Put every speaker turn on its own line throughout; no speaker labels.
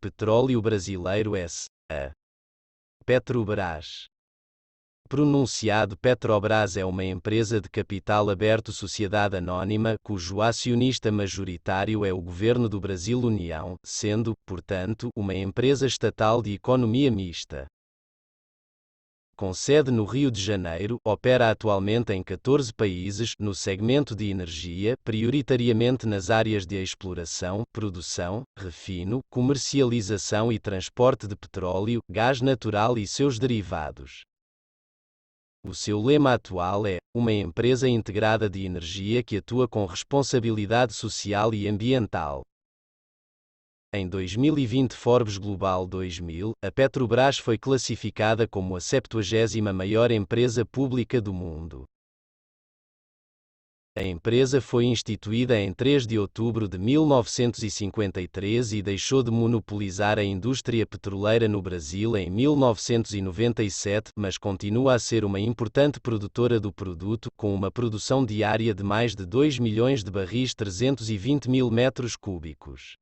Petróleo Brasileiro S.A. Petrobras. Pronunciado: Petrobras é uma empresa de capital aberto sociedade anônima, cujo acionista majoritário é o Governo do Brasil União, sendo, portanto, uma empresa estatal de economia mista. Com sede no Rio de Janeiro, opera atualmente em 14 países, no segmento de energia, prioritariamente nas áreas de exploração, produção, refino, comercialização e transporte de petróleo, gás natural e seus derivados. O seu lema atual é: uma empresa integrada de energia que atua com responsabilidade social e ambiental. Em 2020 Forbes Global 2000, a Petrobras foi classificada como a 70ª maior empresa pública do mundo. A empresa foi instituída em 3 de outubro de 1953 e deixou de monopolizar a indústria petroleira no Brasil em 1997, mas continua a ser uma importante produtora do produto, com uma produção diária de mais de 2 milhões de barris 320 mil metros cúbicos.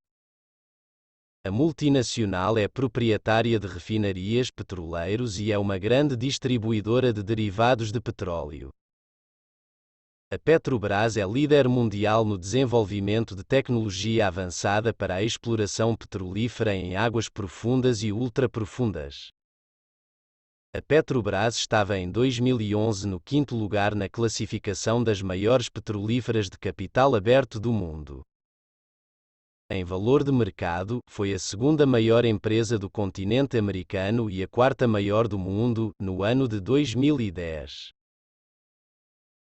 A multinacional é proprietária de refinarias, petroleiros e é uma grande distribuidora de derivados de petróleo. A Petrobras é líder mundial no desenvolvimento de tecnologia avançada para a exploração petrolífera em águas profundas e ultraprofundas. A Petrobras estava em 2011 no 5º lugar na classificação das maiores petrolíferas de capital aberto do mundo. Em valor de mercado, foi a 2ª maior empresa do continente americano e a 4ª maior do mundo, no ano de 2010.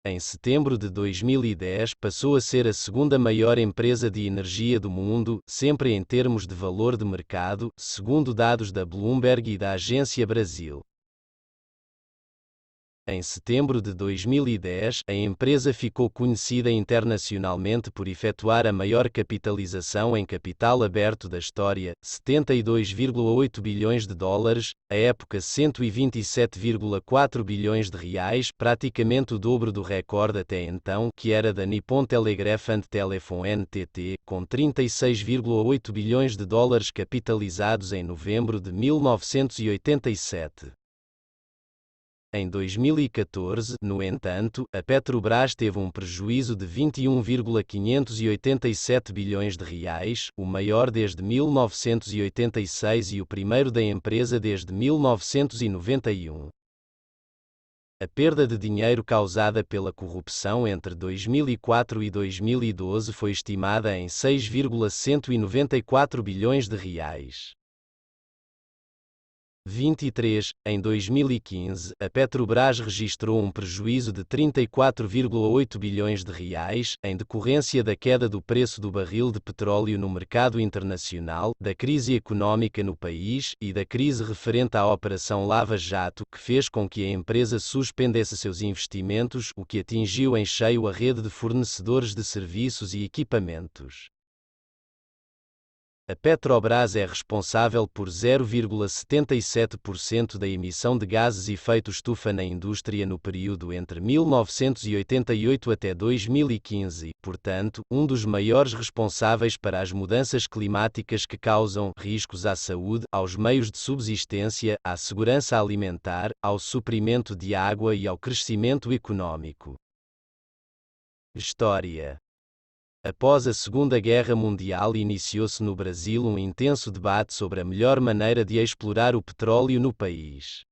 Em setembro de 2010, passou a ser a 2ª maior empresa de energia do mundo, sempre em termos de valor de mercado, segundo dados da Bloomberg e da Agência Brasil. Em setembro de 2010, a empresa ficou conhecida internacionalmente por efetuar a maior capitalização em capital aberto da história, 72,8 bilhões de dólares, à época 127,4 bilhões de reais, praticamente o dobro do recorde até então, que era da Nippon Telegraph and Telephone NTT, com 36,8 bilhões de dólares capitalizados em novembro de 1987. Em 2014, no entanto, a Petrobras teve um prejuízo de 21,587 bilhões de reais, o maior desde 1986 e o primeiro da empresa desde 1991. A perda de dinheiro causada pela corrupção entre 2004 e 2012 foi estimada em 6,194 bilhões de reais. 23. Em 2015, a Petrobras registrou um prejuízo de 34,8 bilhões de reais, em decorrência da queda do preço do barril de petróleo no mercado internacional, da crise econômica no país e da crise referente à Operação Lava Jato, que fez com que a empresa suspendesse seus investimentos, o que atingiu em cheio a rede de fornecedores de serviços e equipamentos. A Petrobras é responsável por 0,77% da emissão de gases efeito estufa na indústria no período entre 1988 até 2015, portanto, um dos maiores responsáveis para as mudanças climáticas que causam riscos à saúde, aos meios de subsistência, à segurança alimentar, ao suprimento de água e ao crescimento econômico. História. Após a Segunda Guerra Mundial iniciou-se no Brasil um intenso debate sobre a melhor maneira de explorar o petróleo no país.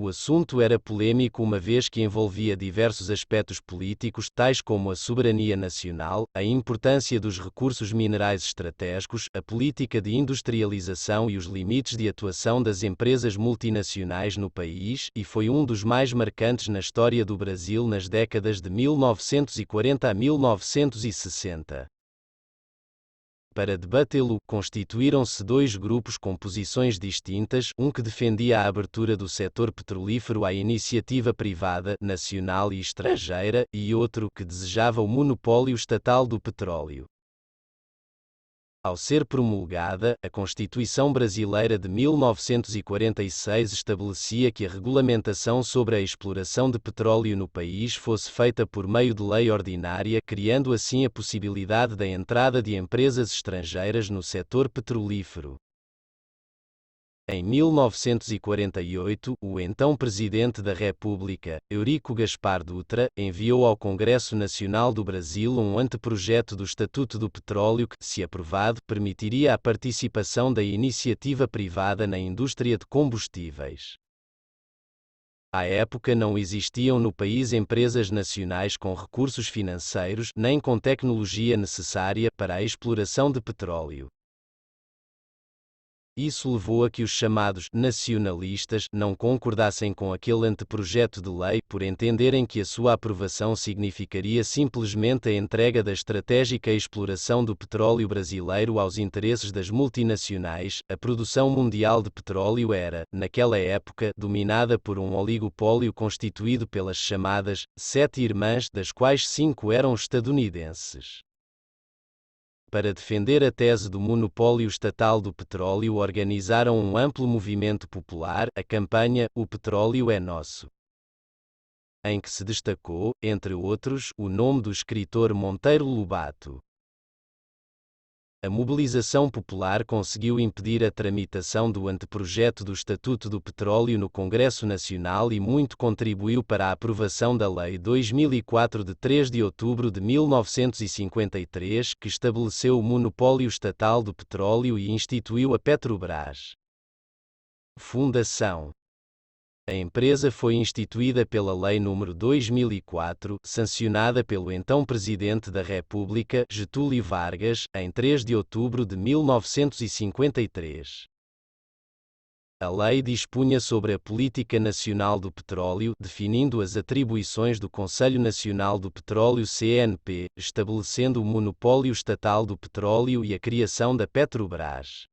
O assunto era polêmico uma vez que envolvia diversos aspectos políticos, tais como a soberania nacional, a importância dos recursos minerais estratégicos, a política de industrialização e os limites de atuação das empresas multinacionais no país, e foi um dos mais marcantes na história do Brasil nas décadas de 1940 a 1960. Para debatê-lo, constituíram-se dois grupos com posições distintas, um que defendia a abertura do setor petrolífero à iniciativa privada, nacional e estrangeira, e outro que desejava o monopólio estatal do petróleo. Ao ser promulgada, a Constituição Brasileira de 1946 estabelecia que a regulamentação sobre a exploração de petróleo no país fosse feita por meio de lei ordinária, criando assim a possibilidade da entrada de empresas estrangeiras no setor petrolífero. Em 1948, o então Presidente da República, Eurico Gaspar Dutra, enviou ao Congresso Nacional do Brasil um anteprojeto do Estatuto do Petróleo que, se aprovado, permitiria a participação da iniciativa privada na indústria de combustíveis. À época não existiam no país empresas nacionais com recursos financeiros, nem com tecnologia necessária para a exploração de petróleo. Isso levou a que os chamados nacionalistas não concordassem com aquele anteprojeto de lei por entenderem que a sua aprovação significaria simplesmente a entrega da estratégica exploração do petróleo brasileiro aos interesses das multinacionais. A produção mundial de petróleo era, naquela época, dominada por um oligopólio constituído pelas chamadas Sete Irmãs, das quais 5 eram estadunidenses. Para defender a tese do monopólio estatal do petróleo, organizaram um amplo movimento popular, a campanha "O Petróleo é Nosso", em que se destacou, entre outros, o nome do escritor Monteiro Lobato. A mobilização popular conseguiu impedir a tramitação do anteprojeto do Estatuto do Petróleo no Congresso Nacional e muito contribuiu para a aprovação da Lei 2004 de 3 de outubro de 1953, que estabeleceu o monopólio estatal do petróleo e instituiu a Petrobras. Fundação. A empresa foi instituída pela Lei nº 2004, sancionada pelo então Presidente da República, Getúlio Vargas, em 3 de outubro de 1953. A lei dispunha sobre a Política Nacional do Petróleo, definindo as atribuições do Conselho Nacional do Petróleo (CNP), estabelecendo o monopólio estatal do petróleo e a criação da Petrobras.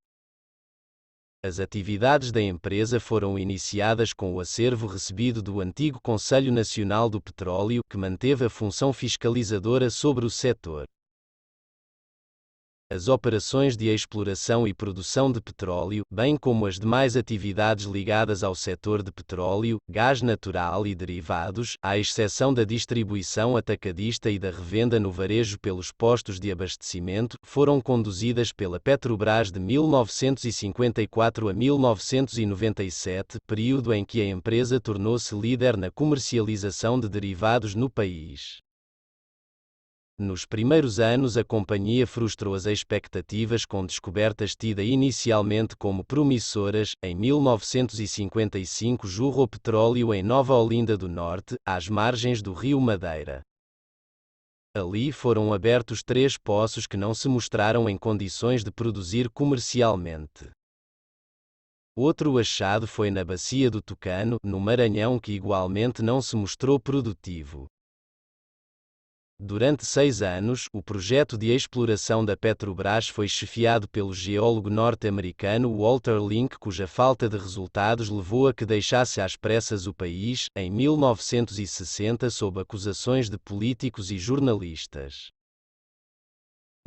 As atividades da empresa foram iniciadas com o acervo recebido do antigo Conselho Nacional do Petróleo, que manteve a função fiscalizadora sobre o setor. As operações de exploração e produção de petróleo, bem como as demais atividades ligadas ao setor de petróleo, gás natural e derivados, à exceção da distribuição atacadista e da revenda no varejo pelos postos de abastecimento, foram conduzidas pela Petrobras de 1954 a 1997, período em que a empresa tornou-se líder na comercialização de derivados no país. Nos primeiros anos, a companhia frustrou as expectativas com descobertas tidas inicialmente como promissoras. Em 1955, jorrou petróleo em Nova Olinda do Norte, às margens do rio Madeira. Ali foram abertos 3 poços que não se mostraram em condições de produzir comercialmente. Outro achado foi na Bacia do Tucano, no Maranhão, que igualmente não se mostrou produtivo. Durante 6 anos, o projeto de exploração da Petrobras foi chefiado pelo geólogo norte-americano Walter Link, cuja falta de resultados levou a que deixasse às pressas o país, em 1960, sob acusações de políticos e jornalistas.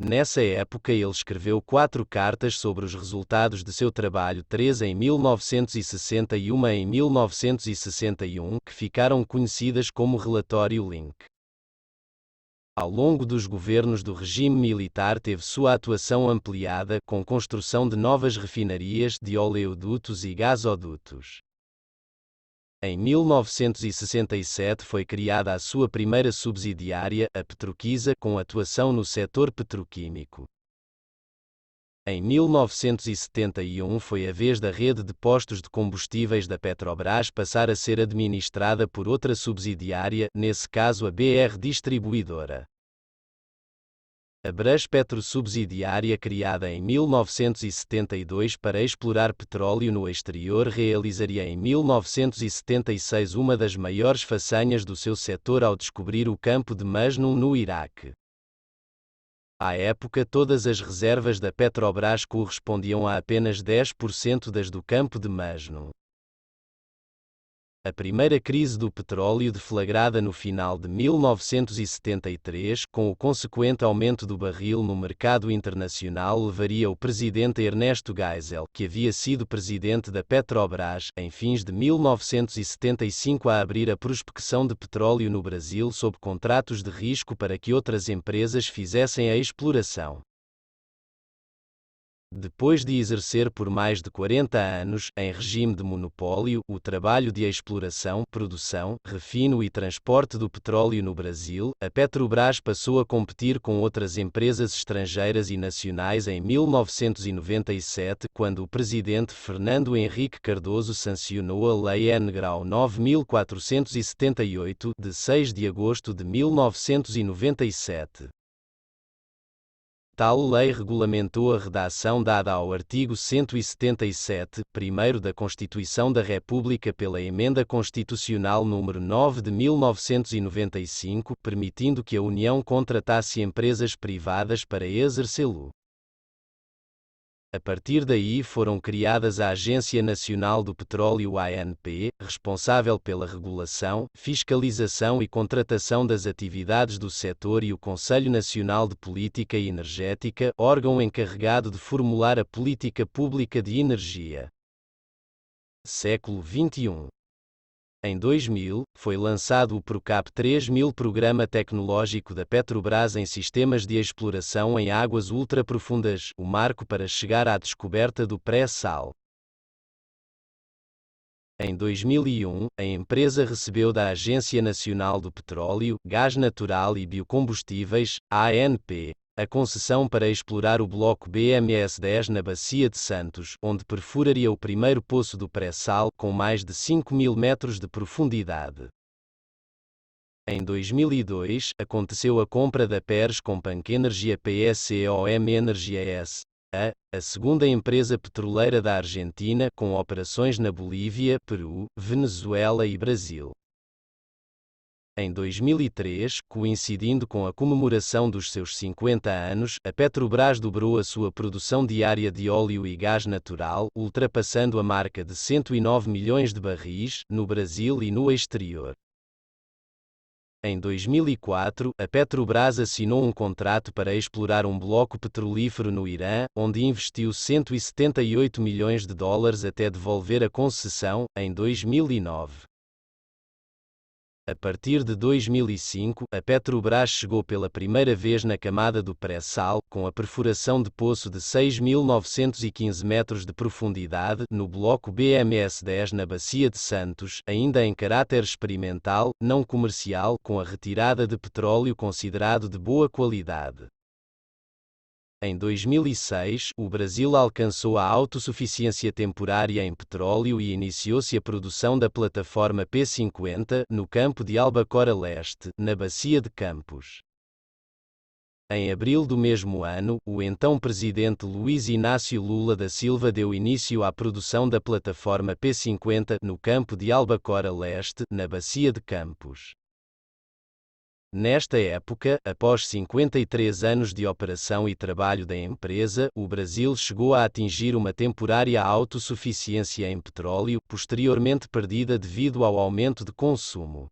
Nessa época ele escreveu 4 cartas sobre os resultados de seu trabalho, 3 em 1960 e uma em 1961, que ficaram conhecidas como Relatório Link. Ao longo dos governos do regime militar teve sua atuação ampliada, com construção de novas refinarias, de oleodutos e gasodutos. Em 1967 foi criada a sua primeira subsidiária, a Petroquisa, com atuação no setor petroquímico. Em 1971 foi a vez da rede de postos de combustíveis da Petrobras passar a ser administrada por outra subsidiária, nesse caso a BR Distribuidora. A Braspetro subsidiária, criada em 1972 para explorar petróleo no exterior, realizaria em 1976 uma das maiores façanhas do seu setor ao descobrir o campo de Majnoon no Iraque. À época, todas as reservas da Petrobras correspondiam a apenas 10% das do campo de Majnoon. A primeira crise do petróleo deflagrada no final de 1973, com o consequente aumento do barril no mercado internacional, levaria o presidente Ernesto Geisel, que havia sido presidente da Petrobras, em fins de 1975 a abrir a prospecção de petróleo no Brasil sob contratos de risco para que outras empresas fizessem a exploração. Depois de exercer por mais de 40 anos, em regime de monopólio, o trabalho de exploração, produção, refino e transporte do petróleo no Brasil, a Petrobras passou a competir com outras empresas estrangeiras e nacionais em 1997, quando o presidente Fernando Henrique Cardoso sancionou a Lei N.Gral 9478, de 6 de agosto de 1997. Tal lei regulamentou a redação dada ao artigo 177, primeiro da Constituição da República pela Emenda Constitucional nº 9 de 1995, permitindo que a União contratasse empresas privadas para exercê-lo. A partir daí foram criadas a Agência Nacional do Petróleo ANP, responsável pela regulação, fiscalização e contratação das atividades do setor, e o Conselho Nacional de Política Energética, órgão encarregado de formular a política pública de energia. Século XXI. Em 2000, foi lançado o PROCAP 3000, Programa Tecnológico da Petrobras em Sistemas de Exploração em Águas Ultraprofundas, o marco para chegar à descoberta do pré-sal. Em 2001, a empresa recebeu da Agência Nacional do Petróleo, Gás Natural e Biocombustíveis, ANP, a concessão para explorar o bloco BMS-10 na Bacia de Santos, onde perfuraria o primeiro poço do pré-sal, com mais de 5.000 metros de profundidade. Em 2002, aconteceu a compra da Peres Companc Energia PSCOM Energia S.A., a segunda empresa petroleira da Argentina, com operações na Bolívia, Peru, Venezuela e Brasil. Em 2003, coincidindo com a comemoração dos seus 50 anos, a Petrobras dobrou a sua produção diária de óleo e gás natural, ultrapassando a marca de 109 milhões de barris, no Brasil e no exterior. Em 2004, a Petrobras assinou um contrato para explorar um bloco petrolífero no Irã, onde investiu 178 milhões de dólares até devolver a concessão, em 2009. A partir de 2005, a Petrobras chegou pela primeira vez na camada do pré-sal, com a perfuração de poço de 6.915 metros de profundidade, no bloco BMS-10 na Bacia de Santos, ainda em caráter experimental, não comercial, com a retirada de petróleo considerado de boa qualidade. Em 2006, o Brasil alcançou a autossuficiência temporária em petróleo e iniciou-se a produção da plataforma P50, no campo de Albacora Leste, na Bacia de Campos. Em abril do mesmo ano, o então presidente Luiz Inácio Lula da Silva deu início à produção da plataforma P50, no campo de Albacora Leste, na Bacia de Campos. Nesta época, após 53 anos de operação e trabalho da empresa, o Brasil chegou a atingir uma temporária autossuficiência em petróleo, posteriormente perdida devido ao aumento de consumo.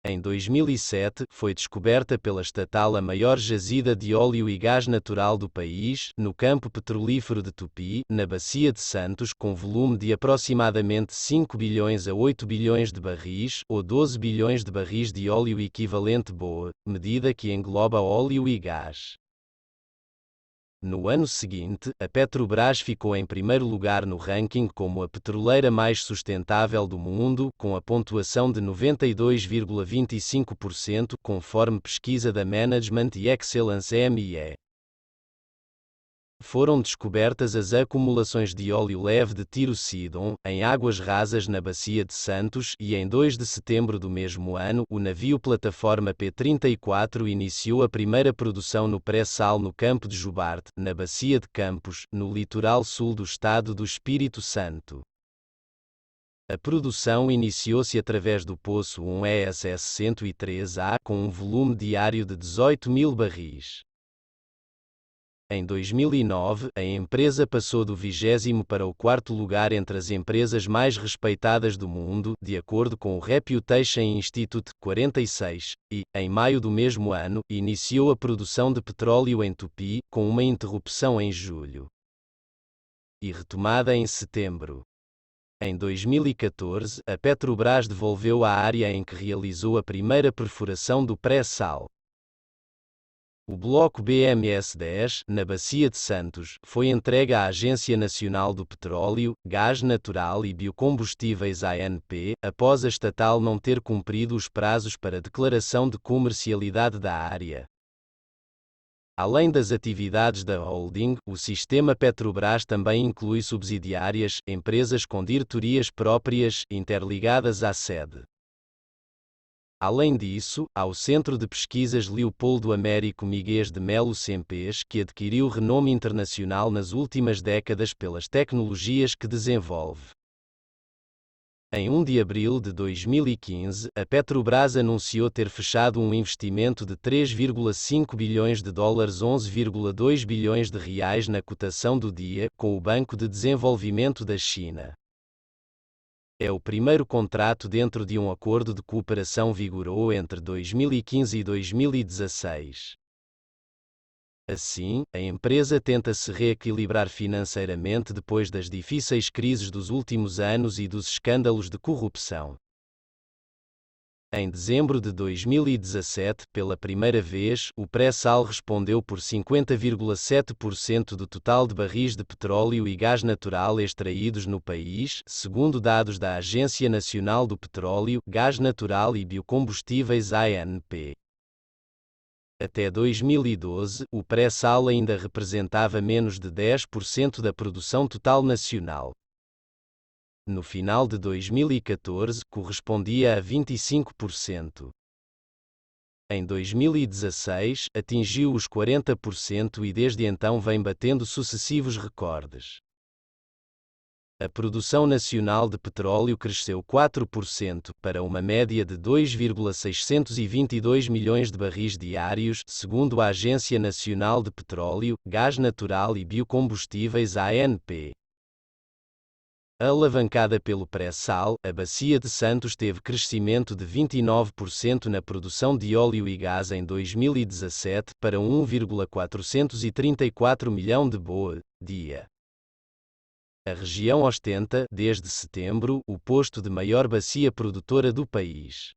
Em 2007, foi descoberta pela estatal a maior jazida de óleo e gás natural do país, no campo petrolífero de Tupi, na Bacia de Santos, com volume de aproximadamente 5 bilhões a 8 bilhões de barris, ou 12 bilhões de barris de óleo equivalente BOE, medida que engloba óleo e gás. No ano seguinte, a Petrobras ficou em primeiro lugar no ranking como a petroleira mais sustentável do mundo, com a pontuação de 92,25%, conforme pesquisa da Management Excellence ME. Foram descobertas as acumulações de óleo leve de Tirocidon, em águas rasas na Bacia de Santos, e em 2 de setembro do mesmo ano, o navio plataforma P34 iniciou a primeira produção no pré-sal no campo de Jubarte, na Bacia de Campos, no litoral sul do estado do Espírito Santo. A produção iniciou-se através do poço 1 ESS 103A, com um volume diário de 18.000 barris. Em 2009, a empresa passou do 20º para o 4º lugar entre as empresas mais respeitadas do mundo, de acordo com o Reputation Institute 46, e, em maio do mesmo ano, iniciou a produção de petróleo em Tupi, com uma interrupção em julho e retomada em setembro. Em 2014, a Petrobras devolveu a área em que realizou a primeira perfuração do pré-sal. O bloco BMS-10, na Bacia de Santos, foi entregue à Agência Nacional do Petróleo, Gás Natural e Biocombustíveis ANP, após a estatal não ter cumprido os prazos para declaração de comercialidade da área. Além das atividades da holding, o sistema Petrobras também inclui subsidiárias, empresas com diretorias próprias, interligadas à sede. Além disso, há o Centro de Pesquisas Leopoldo Américo Miguel de Melo Sempés, que adquiriu renome internacional nas últimas décadas pelas tecnologias que desenvolve. Em 1 de abril de 2015, a Petrobras anunciou ter fechado um investimento de 3,5 bilhões de dólares, 11,2 bilhões de reais na cotação do dia, com o Banco de Desenvolvimento da China. É o primeiro contrato dentro de um acordo de cooperação vigorou entre 2015 e 2016. Assim, a empresa tenta se reequilibrar financeiramente depois das difíceis crises dos últimos anos e dos escândalos de corrupção. Em dezembro de 2017, pela primeira vez, o pré-sal respondeu por 50,7% do total de barris de petróleo e gás natural extraídos no país, segundo dados da Agência Nacional do Petróleo, Gás Natural e Biocombustíveis ANP. Até 2012, o pré-sal ainda representava menos de 10% da produção total nacional. No final de 2014, correspondia a 25%. Em 2016, atingiu os 40% e desde então vem batendo sucessivos recordes. A produção nacional de petróleo cresceu 4%, para uma média de 2,622 milhões de barris diários, segundo a Agência Nacional de Petróleo, Gás Natural e Biocombustíveis ANP. Alavancada pelo pré-sal, a Bacia de Santos teve crescimento de 29% na produção de óleo e gás em 2017 para 1,434 milhão de boe-dia. A região ostenta, desde setembro, o posto de maior bacia produtora do país.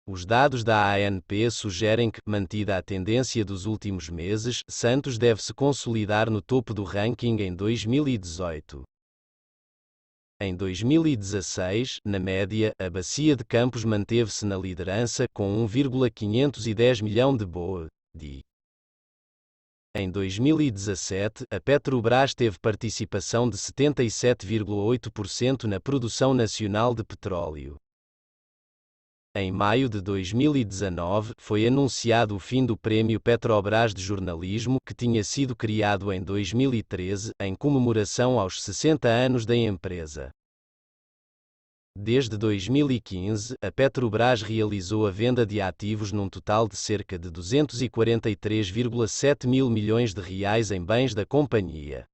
Os dados da ANP sugerem que, mantida a tendência dos últimos meses, Santos deve se consolidar no topo do ranking em 2018. Em 2016, na média, a Bacia de Campos manteve-se na liderança, com 1,510 milhão de boe-dia. Em 2017, a Petrobras teve participação de 77,8% na produção nacional de petróleo. Em maio de 2019, foi anunciado o fim do Prêmio Petrobras de Jornalismo, que tinha sido criado em 2013, em comemoração aos 60 anos da empresa. Desde 2015, a Petrobras realizou a venda de ativos num total de cerca de 243,7 mil milhões de reais em bens da companhia.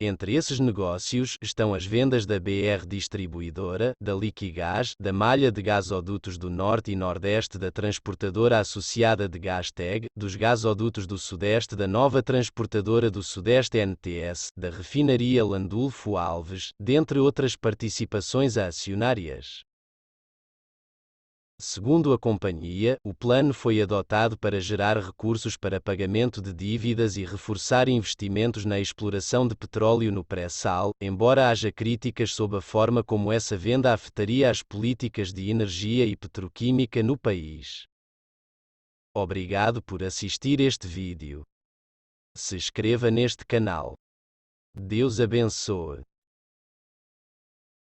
Entre esses negócios estão as vendas da BR Distribuidora, da Liquigás, da malha de gasodutos do Norte e Nordeste da transportadora associada de Gasteg, dos gasodutos do Sudeste da nova transportadora do Sudeste NTS, da refinaria Landulfo Alves, dentre outras participações acionárias. Segundo a companhia, o plano foi adotado para gerar recursos para pagamento de dívidas e reforçar investimentos na exploração de petróleo no pré-sal, embora haja críticas sobre a forma como essa venda afetaria as políticas de energia e petroquímica no país. Obrigado por assistir este vídeo. Se inscreva neste canal. Deus abençoe.